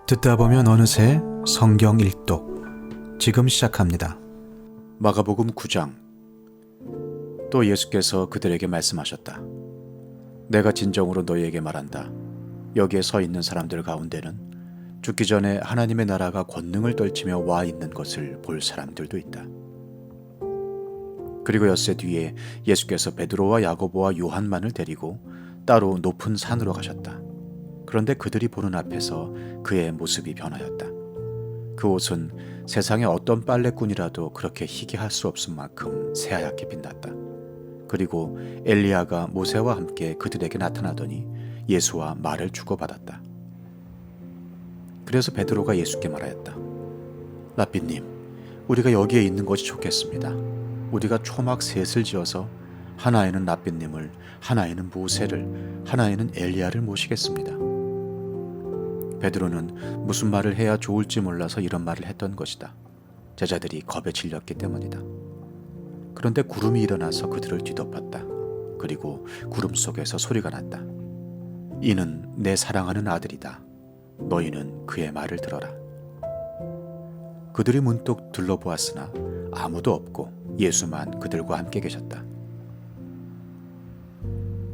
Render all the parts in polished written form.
듣다 보면 어느새 성경 일독 지금 시작합니다. 마가복음 9장. 또 예수께서 그들에게 말씀하셨다. 내가 진정으로 너희에게 말한다. 여기에 서 있는 사람들 가운데는 죽기 전에 하나님의 나라가 권능을 떨치며 와 있는 것을 볼 사람들도 있다. 그리고 엿새 뒤에 예수께서 베드로와 야고보와 요한만을 데리고 따로 높은 산으로 가셨다. 그런데 그들이 보는 앞에서 그의 모습이 변하였다. 그 옷은 세상의 어떤 빨래꾼이라도 그렇게 희게 할 수 없을 만큼 새하얗게 빛났다. 그리고 엘리야가 모세와 함께 그들에게 나타나더니 예수와 말을 주고받았다. 그래서 베드로가 예수께 말하였다. 라삐님, 우리가 여기에 있는 것이 좋겠습니다. 우리가 초막 셋을 지어서 하나에는 라삐님을, 하나에는 모세를, 하나에는 엘리야를 모시겠습니다. 베드로는 무슨 말을 해야 좋을지 몰라서 이런 말을 했던 것이다. 제자들이 겁에 질렸기 때문이다. 그런데 구름이 일어나서 그들을 뒤덮었다. 그리고 구름 속에서 소리가 났다. 이는 내 사랑하는 아들이다. 너희는 그의 말을 들어라. 그들이 문득 둘러보았으나 아무도 없고 예수만 그들과 함께 계셨다.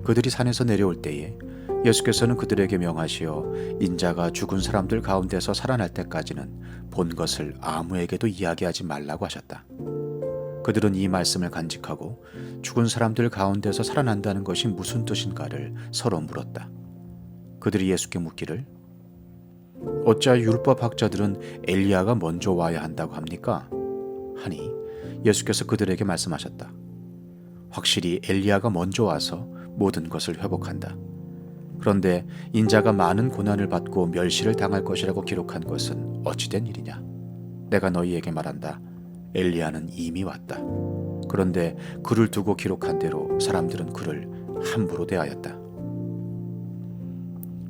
그들이 산에서 내려올 때에 예수께서는 그들에게 명하시어 인자가 죽은 사람들 가운데서 살아날 때까지는 본 것을 아무에게도 이야기하지 말라고 하셨다. 그들은 이 말씀을 간직하고 죽은 사람들 가운데서 살아난다는 것이 무슨 뜻인가를 서로 물었다. 그들이 예수께 묻기를 어찌하여 율법학자들은 엘리야가 먼저 와야 한다고 합니까? 하니 예수께서 그들에게 말씀하셨다. 확실히 엘리야가 먼저 와서 모든 것을 회복한다. 그런데 인자가 많은 고난을 받고 멸시를 당할 것이라고 기록한 것은 어찌된 일이냐? 내가 너희에게 말한다. 엘리야는 이미 왔다. 그런데 그를 두고 기록한 대로 사람들은 그를 함부로 대하였다.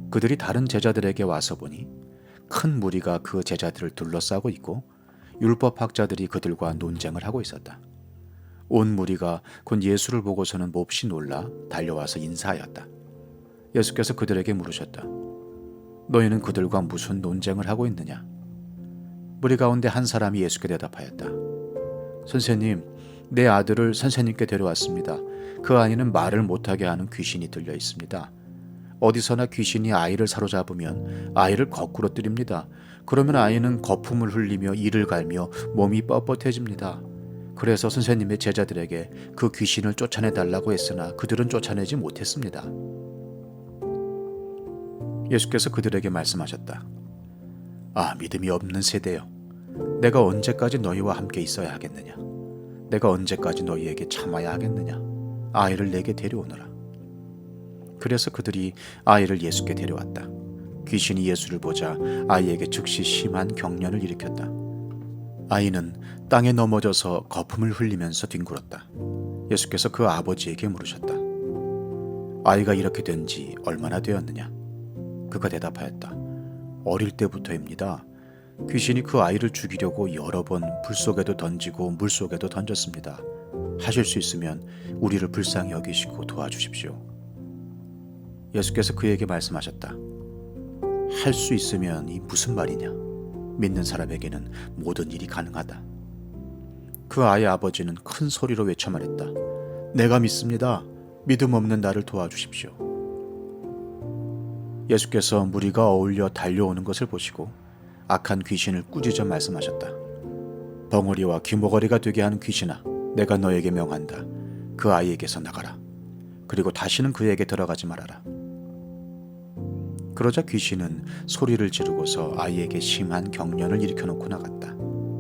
그들이 다른 제자들에게 와서 보니 큰 무리가 그 제자들을 둘러싸고 있고 율법학자들이 그들과 논쟁을 하고 있었다. 온 무리가 곧 예수를 보고서는 몹시 놀라 달려와서 인사하였다. 예수께서 그들에게 물으셨다. 너희는 그들과 무슨 논쟁을 하고 있느냐? 무리 가운데 한 사람이 예수께 대답하였다. 선생님, 내 아들을 선생님께 데려왔습니다. 그 아이는 말을 못하게 하는 귀신이 들려 있습니다. 어디서나 귀신이 아이를 사로잡으면 아이를 거꾸로 때립니다. 그러면 아이는 거품을 흘리며 이를 갈며 몸이 뻣뻣해집니다. 그래서 선생님의 제자들에게 그 귀신을 쫓아내달라고 했으나 그들은 쫓아내지 못했습니다. 예수께서 그들에게 말씀하셨다. 아, 믿음이 없는 세대여. 내가 언제까지 너희와 함께 있어야 하겠느냐? 내가 언제까지 너희에게 참아야 하겠느냐? 아이를 내게 데려오너라. 그래서 그들이 아이를 예수께 데려왔다. 귀신이 예수를 보자 아이에게 즉시 심한 경련을 일으켰다. 아이는 땅에 넘어져서 거품을 흘리면서 뒹굴었다. 예수께서 그 아버지에게 물으셨다. 아이가 이렇게 된 지 얼마나 되었느냐? 그가 대답하였다. 어릴 때부터입니다. 귀신이 그 아이를 죽이려고 여러 번 불 속에도 던지고 물 속에도 던졌습니다. 하실 수 있으면 우리를 불쌍히 여기시고 도와주십시오. 예수께서 그에게 말씀하셨다. 할 수 있으면이 무슨 말이냐? 믿는 사람에게는 모든 일이 가능하다. 그 아이의 아버지는 큰 소리로 외쳐 말했다. 내가 믿습니다. 믿음 없는 나를 도와주십시오. 예수께서 무리가 어울려 달려오는 것을 보시고 악한 귀신을 꾸짖어 말씀하셨다. 벙어리와 귀머거리가 되게 하는 귀신아, 내가 너에게 명한다. 그 아이에게서 나가라. 그리고 다시는 그에게 들어가지 말아라. 그러자 귀신은 소리를 지르고서 아이에게 심한 경련을 일으켜놓고 나갔다.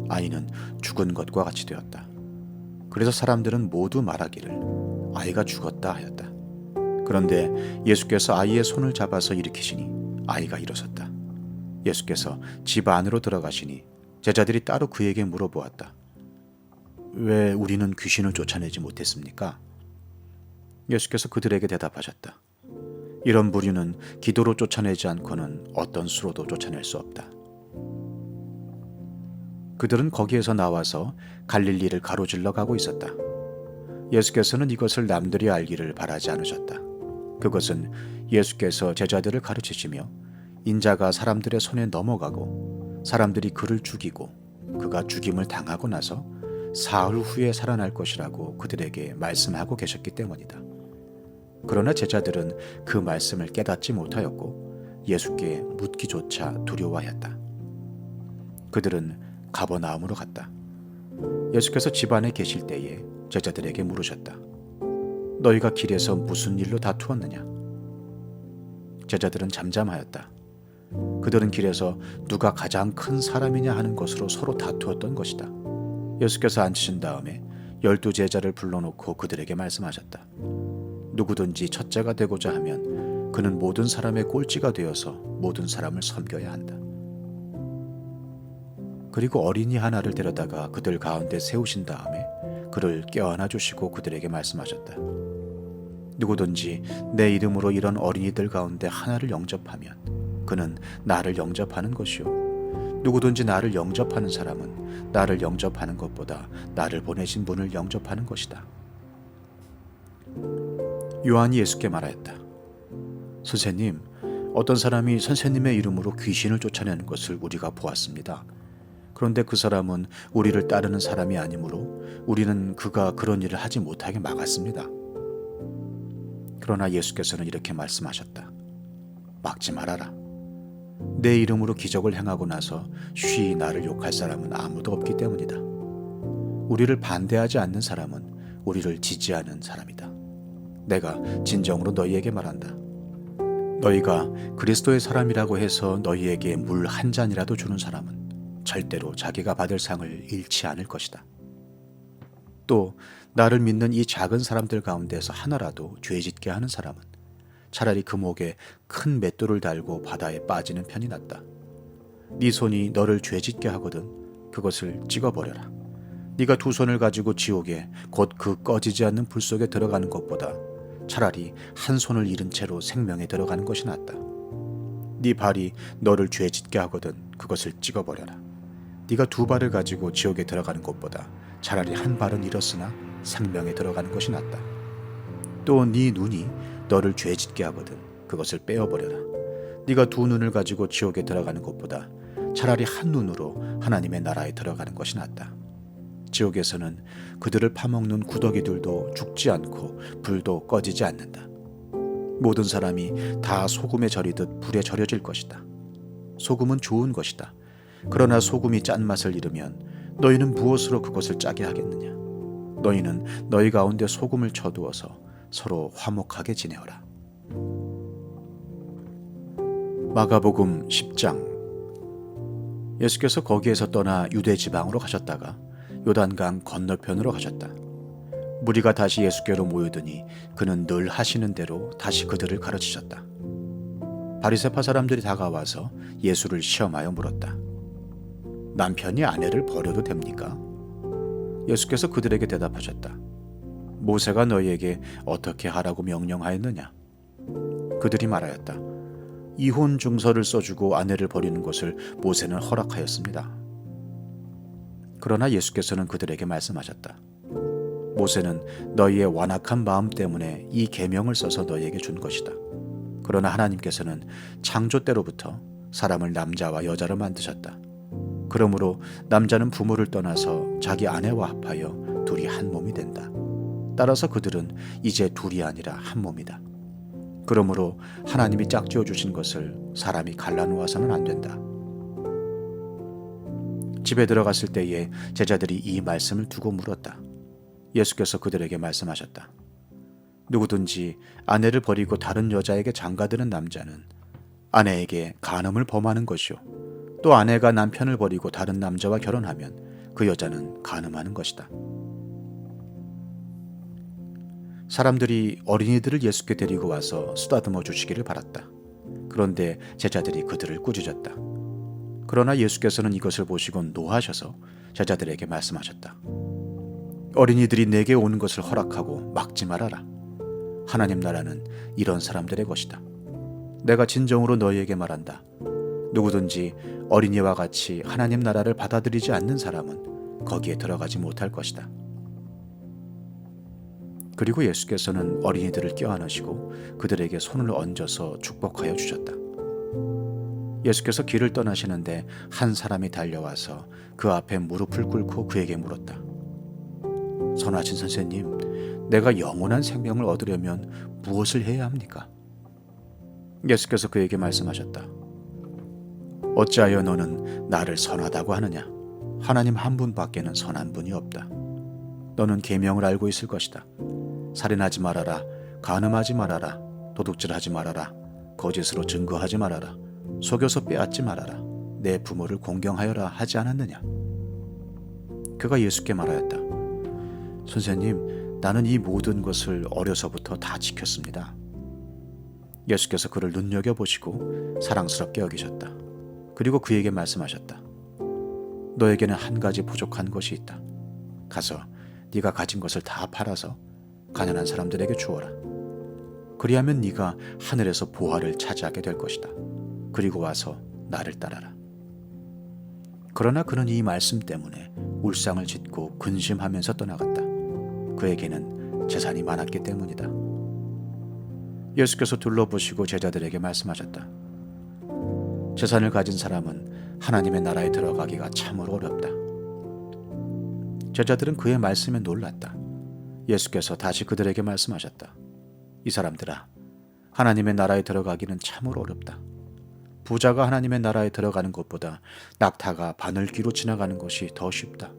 아이는 죽은 것과 같이 되었다. 그래서 사람들은 모두 말하기를 아이가 죽었다 하였다. 그런데 예수께서 아이의 손을 잡아서 일으키시니 아이가 일어섰다. 예수께서 집 안으로 들어가시니 제자들이 따로 그에게 물어보았다. 왜 우리는 귀신을 쫓아내지 못했습니까? 예수께서 그들에게 대답하셨다. 이런 부류는 기도로 쫓아내지 않고는 어떤 수로도 쫓아낼 수 없다. 그들은 거기에서 나와서 갈릴리를 가로질러 가고 있었다. 예수께서는 이것을 남들이 알기를 바라지 않으셨다. 그것은 예수께서 제자들을 가르치시며 인자가 사람들의 손에 넘어가고 사람들이 그를 죽이고 그가 죽임을 당하고 나서 사흘 후에 살아날 것이라고 그들에게 말씀하고 계셨기 때문이다. 그러나 제자들은 그 말씀을 깨닫지 못하였고 예수께 묻기조차 두려워하였다. 그들은 가버나움으로 갔다. 예수께서 집 안에 계실 때에 제자들에게 물으셨다. 너희가 길에서 무슨 일로 다투었느냐? 제자들은 잠잠하였다. 그들은 길에서 누가 가장 큰 사람이냐 하는 것으로 서로 다투었던 것이다. 예수께서 앉으신 다음에 12 제자를 불러놓고 그들에게 말씀하셨다. 누구든지 첫째가 되고자 하면 그는 모든 사람의 꼴찌가 되어서 모든 사람을 섬겨야 한다. 그리고 어린이 하나를 데려다가 그들 가운데 세우신 다음에 그를 껴안아 주시고 그들에게 말씀하셨다. 누구든지 내 이름으로 이런 어린이들 가운데 하나를 영접하면 그는 나를 영접하는 것이요, 누구든지 나를 영접하는 사람은 나를 영접하는 것보다 나를 보내신 분을 영접하는 것이다. 요한이 예수께 말하였다. 선생님, 어떤 사람이 선생님의 이름으로 귀신을 쫓아내는 것을 우리가 보았습니다. 그런데 그 사람은 우리를 따르는 사람이 아니므로 우리는 그가 그런 일을 하지 못하게 막았습니다. 그러나 예수께서는 이렇게 말씀하셨다. 막지 말아라. 내 이름으로 기적을 행하고 나서 쉬이 나를 욕할 사람은 아무도 없기 때문이다. 우리를 반대하지 않는 사람은 우리를 지지하는 사람이다. 내가 진정으로 너희에게 말한다. 너희가 그리스도의 사람이라고 해서 너희에게 물 한 잔이라도 주는 사람은 절대로 자기가 받을 상을 잃지 않을 것이다. 또 나를 믿는 이 작은 사람들 가운데서 하나라도 죄짓게 하는 사람은 차라리 그 목에 큰 맷돌을 달고 바다에 빠지는 편이 낫다. 네 손이 너를 죄짓게 하거든 그것을 찍어버려라. 네가 2 손을 가지고 지옥에 곧 그 꺼지지 않는 불 속에 들어가는 것보다 차라리 1 손을 잃은 채로 생명에 들어가는 것이 낫다. 네 발이 너를 죄짓게 하거든 그것을 찍어버려라. 네가 2 발을 가지고 지옥에 들어가는 것보다 차라리 1 발은 잃었으나 생명에 들어가는 것이 낫다. 또 네 눈이 너를 죄짓게 하거든 그것을 빼어버려라. 네가 2 눈을 가지고 지옥에 들어가는 것보다 차라리 1 눈으로 하나님의 나라에 들어가는 것이 낫다. 지옥에서는 그들을 파먹는 구더기들도 죽지 않고 불도 꺼지지 않는다. 모든 사람이 다 소금에 절이듯 불에 절여질 것이다. 소금은 좋은 것이다. 그러나 소금이 짠맛을 잃으면 너희는 무엇으로 그것을 짜게 하겠느냐? 너희는 너희 가운데 소금을 쳐두어서 서로 화목하게 지내어라. 마가복음 10장. 예수께서 거기에서 떠나 유대 지방으로 가셨다가 요단강 건너편으로 가셨다. 무리가 다시 예수께로 모이더니 그는 늘 하시는 대로 다시 그들을 가르치셨다. 바리새파 사람들이 다가와서 예수를 시험하여 물었다. 남편이 아내를 버려도 됩니까? 예수께서 그들에게 대답하셨다. 모세가 너희에게 어떻게 하라고 명령하였느냐? 그들이 말하였다. 이혼 증서를 써주고 아내를 버리는 것을 모세는 허락하였습니다. 그러나 예수께서는 그들에게 말씀하셨다. 모세는 너희의 완악한 마음 때문에 이 계명을 써서 너희에게 준 것이다. 그러나 하나님께서는 창조 때로부터 사람을 남자와 여자로 만드셨다. 그러므로 남자는 부모를 떠나서 자기 아내와 합하여 둘이 한 몸이 된다. 따라서 그들은 이제 둘이 아니라 한 몸이다. 그러므로 하나님이 짝지어 주신 것을 사람이 갈라놓아서는 안 된다. 집에 들어갔을 때에 제자들이 이 말씀을 두고 물었다. 예수께서 그들에게 말씀하셨다. 누구든지 아내를 버리고 다른 여자에게 장가드는 남자는 아내에게 간음을 범하는 것이요, 또 아내가 남편을 버리고 다른 남자와 결혼하면 그 여자는 간음하는 것이다. 사람들이 어린이들을 예수께 데리고 와서 쓰다듬어 주시기를 바랐다. 그런데 제자들이 그들을 꾸짖었다. 그러나 예수께서는 이것을 보시고 노하셔서 제자들에게 말씀하셨다. 어린이들이 내게 오는 것을 허락하고 막지 말아라. 하나님 나라는 이런 사람들의 것이다. 내가 진정으로 너희에게 말한다. 누구든지 어린이와 같이 하나님 나라를 받아들이지 않는 사람은 거기에 들어가지 못할 것이다. 그리고 예수께서는 어린이들을 껴안으시고 그들에게 손을 얹어서 축복하여 주셨다. 예수께서 길을 떠나시는데 한 사람이 달려와서 그 앞에 무릎을 꿇고 그에게 물었다. 선하신 선생님, 내가 영원한 생명을 얻으려면 무엇을 해야 합니까? 예수께서 그에게 말씀하셨다. 어찌하여 너는 나를 선하다고 하느냐? 하나님 한 분밖에는 선한 분이 없다. 너는 계명을 알고 있을 것이다. 살인하지 말아라, 간음하지 말아라, 도둑질하지 말아라, 거짓으로 증거하지 말아라, 속여서 빼앗지 말아라, 내 부모를 공경하여라 하지 않았느냐? 그가 예수께 말하였다. 선생님, 나는 이 모든 것을 어려서부터 다 지켰습니다. 예수께서 그를 눈여겨보시고 사랑스럽게 여기셨다. 그리고 그에게 말씀하셨다. 너에게는 한 가지 부족한 것이 있다. 가서 네가 가진 것을 다 팔아서 가난한 사람들에게 주어라. 그리하면 네가 하늘에서 보화를 차지하게 될 것이다. 그리고 와서 나를 따라라. 그러나 그는 이 말씀 때문에 울상을 짓고 근심하면서 떠나갔다. 그에게는 재산이 많았기 때문이다. 예수께서 둘러보시고 제자들에게 말씀하셨다. 재산을 가진 사람은 하나님의 나라에 들어가기가 참으로 어렵다. 제자들은 그의 말씀에 놀랐다. 예수께서 다시 그들에게 말씀하셨다. 이 사람들아, 하나님의 나라에 들어가기는 참으로 어렵다. 부자가 하나님의 나라에 들어가는 것보다 낙타가 바늘귀로 지나가는 것이 더 쉽다.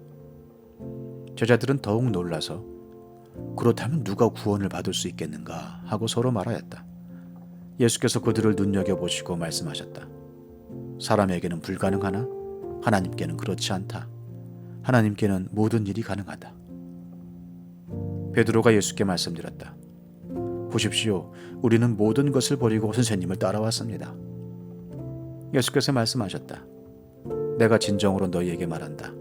제자들은 더욱 놀라서 그렇다면 누가 구원을 받을 수 있겠는가 하고 서로 말하였다. 예수께서 그들을 눈여겨보시고 말씀하셨다. 사람에게는 불가능하나 하나님께는 그렇지 않다. 하나님께는 모든 일이 가능하다. 베드로가 예수께 말씀드렸다. 보십시오. 우리는 모든 것을 버리고 선생님을 따라왔습니다. 예수께서 말씀하셨다. 내가 진정으로 너희에게 말한다.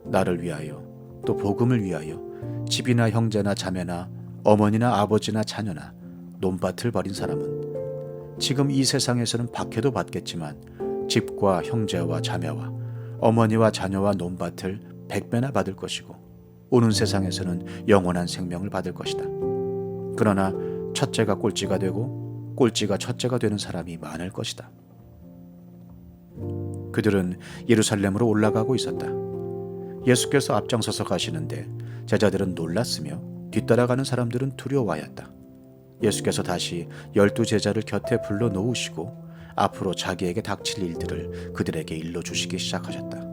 나를 위하여 또 복음을 위하여 집이나 형제나 자매나 어머니나 아버지나 자녀나 논밭을 버린 사람은 지금 이 세상에서는 박해도 받겠지만 집과 형제와 자매와 어머니와 자녀와 논밭을 100배나 받을 것이고 오는 세상에서는 영원한 생명을 받을 것이다. 그러나 첫째가 꼴찌가 되고 꼴찌가 첫째가 되는 사람이 많을 것이다. 그들은 예루살렘으로 올라가고 있었다. 예수께서 앞장서서 가시는데 제자들은 놀랐으며 뒤따라가는 사람들은 두려워하였다. 예수께서 다시 12제자를 곁에 불러 놓으시고 앞으로 자기에게 닥칠 일들을 그들에게 일러주시기 시작하셨다.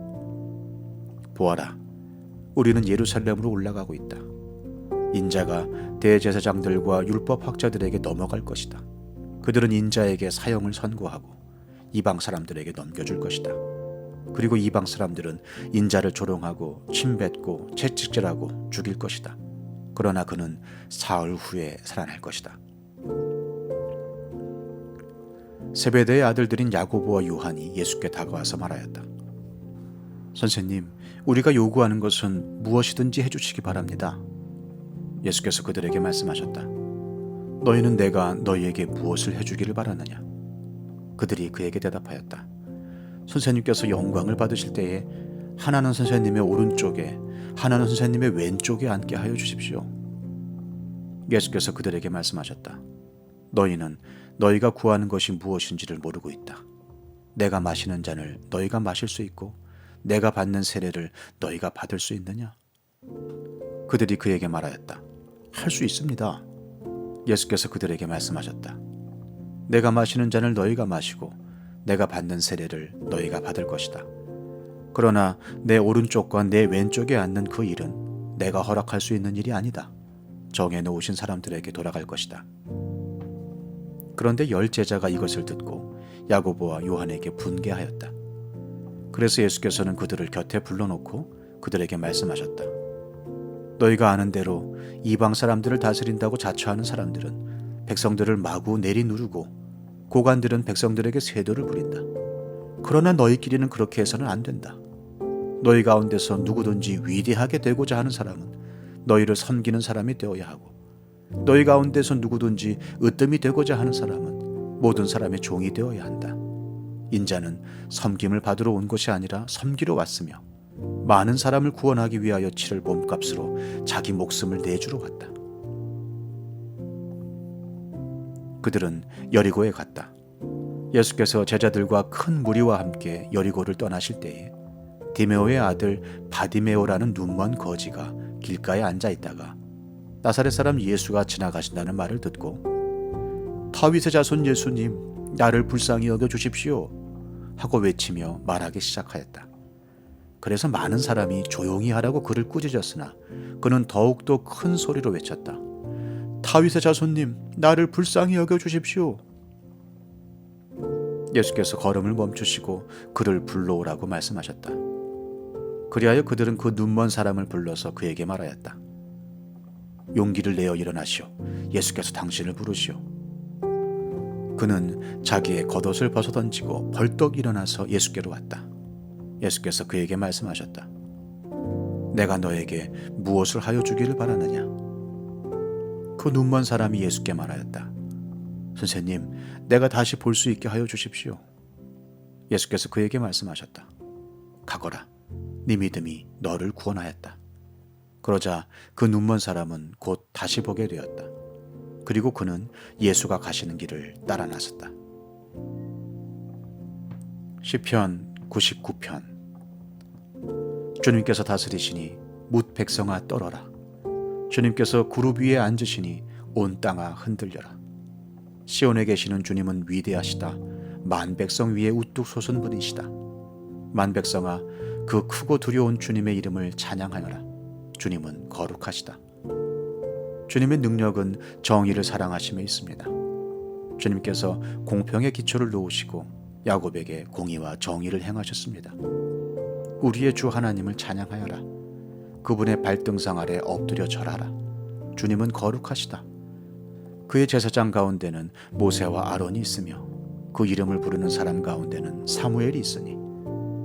보아라, 우리는 예루살렘으로 올라가고 있다. 인자가 대제사장들과 율법학자들에게 넘어갈 것이다. 그들은 인자에게 사형을 선고하고 이방 사람들에게 넘겨줄 것이다. 그리고 이방 사람들은 인자를 조롱하고 침뱉고 채찍질하고 죽일 것이다. 그러나 그는 사흘 후에 살아날 것이다. 세베대의 아들들인 야고보와 요한이 예수께 다가와서 말하였다. 선생님, 우리가 요구하는 것은 무엇이든지 해주시기 바랍니다. 예수께서 그들에게 말씀하셨다. 너희는 내가 너희에게 무엇을 해주기를 바라느냐? 그들이 그에게 대답하였다. 선생님께서 영광을 받으실 때에 하나는 선생님의 오른쪽에 하나는 선생님의 왼쪽에 앉게 하여 주십시오. 예수께서 그들에게 말씀하셨다. 너희는 너희가 구하는 것이 무엇인지를 모르고 있다. 내가 마시는 잔을 너희가 마실 수 있고 내가 받는 세례를 너희가 받을 수 있느냐? 그들이 그에게 말하였다. 할 수 있습니다. 예수께서 그들에게 말씀하셨다. 내가 마시는 잔을 너희가 마시고 내가 받는 세례를 너희가 받을 것이다. 그러나 내 오른쪽과 내 왼쪽에 앉는 그 일은 내가 허락할 수 있는 일이 아니다. 정해놓으신 사람들에게 돌아갈 것이다. 그런데 10제자가 이것을 듣고 야고보와 요한에게 분개하였다. 그래서 예수께서는 그들을 곁에 불러놓고 그들에게 말씀하셨다. 너희가 아는 대로 이방 사람들을 다스린다고 자처하는 사람들은 백성들을 마구 내리누르고 고관들은 백성들에게 세도를 부린다. 그러나 너희끼리는 그렇게 해서는 안 된다. 너희 가운데서 누구든지 위대하게 되고자 하는 사람은 너희를 섬기는 사람이 되어야 하고 너희 가운데서 누구든지 으뜸이 되고자 하는 사람은 모든 사람의 종이 되어야 한다. 인자는 섬김을 받으러 온 것이 아니라 섬기러 왔으며 많은 사람을 구원하기 위하여 치를 몸값으로 자기 목숨을 내주러 왔다. 그들은 여리고에 갔다. 예수께서 제자들과 큰 무리와 함께 여리고를 떠나실 때에 디메오의 아들 바디메오라는 눈먼 거지가 길가에 앉아 있다가 나사렛 사람 예수가 지나가신다는 말을 듣고 다윗의 자손 예수님, 나를 불쌍히 여겨 주십시오 하고 외치며 말하기 시작하였다. 그래서 많은 사람이 조용히 하라고 그를 꾸짖었으나 그는 더욱더 큰 소리로 외쳤다. 다윗의 자손님, 나를 불쌍히 여겨 주십시오. 예수께서 걸음을 멈추시고 그를 불러오라고 말씀하셨다. 그리하여 그들은 그 눈먼 사람을 불러서 그에게 말하였다. 용기를 내어 일어나시오. 예수께서 당신을 부르시오. 그는 자기의 겉옷을 벗어던지고 벌떡 일어나서 예수께로 왔다. 예수께서 그에게 말씀하셨다. 내가 너에게 무엇을 하여 주기를 바라느냐? 그 눈먼 사람이 예수께 말하였다. 선생님, 내가 다시 볼 수 있게 하여 주십시오. 예수께서 그에게 말씀하셨다. 가거라. 네 믿음이 너를 구원하였다. 그러자 그 눈먼 사람은 곧 다시 보게 되었다. 그리고 그는 예수가 가시는 길을 따라 나섰다. 시편 99편. 주님께서 다스리시니 뭇 백성아 떨어라. 주님께서 구룹 위에 앉으시니 온 땅아 흔들려라. 시온에 계시는 주님은 위대하시다. 만 백성 위에 우뚝 솟은 분이시다. 만 백성아, 그 크고 두려운 주님의 이름을 찬양하여라. 주님은 거룩하시다. 주님의 능력은 정의를 사랑하심에 있습니다. 주님께서 공평의 기초를 놓으시고 야곱에게 공의와 정의를 행하셨습니다. 우리의 주 하나님을 찬양하여라. 그분의 발등상 아래 엎드려 절하라. 주님은 거룩하시다. 그의 제사장 가운데는 모세와 아론이 있으며 그 이름을 부르는 사람 가운데는 사무엘이 있으니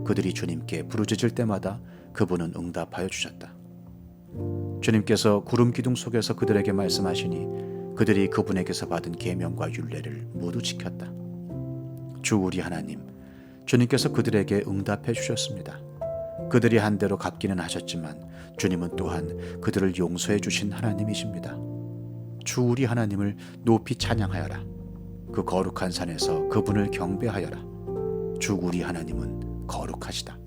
그들이 주님께 부르짖을 때마다 그분은 응답하여 주셨다. 주님께서 구름 기둥 속에서 그들에게 말씀하시니 그들이 그분에게서 받은 계명과 율례를 모두 지켰다. 주 우리 하나님, 주님께서 그들에게 응답해 주셨습니다. 그들이 한 대로 갚기는 하셨지만 주님은 또한 그들을 용서해 주신 하나님이십니다. 주 우리 하나님을 높이 찬양하여라. 그 거룩한 산에서 그분을 경배하여라. 주 우리 하나님은 거룩하시다.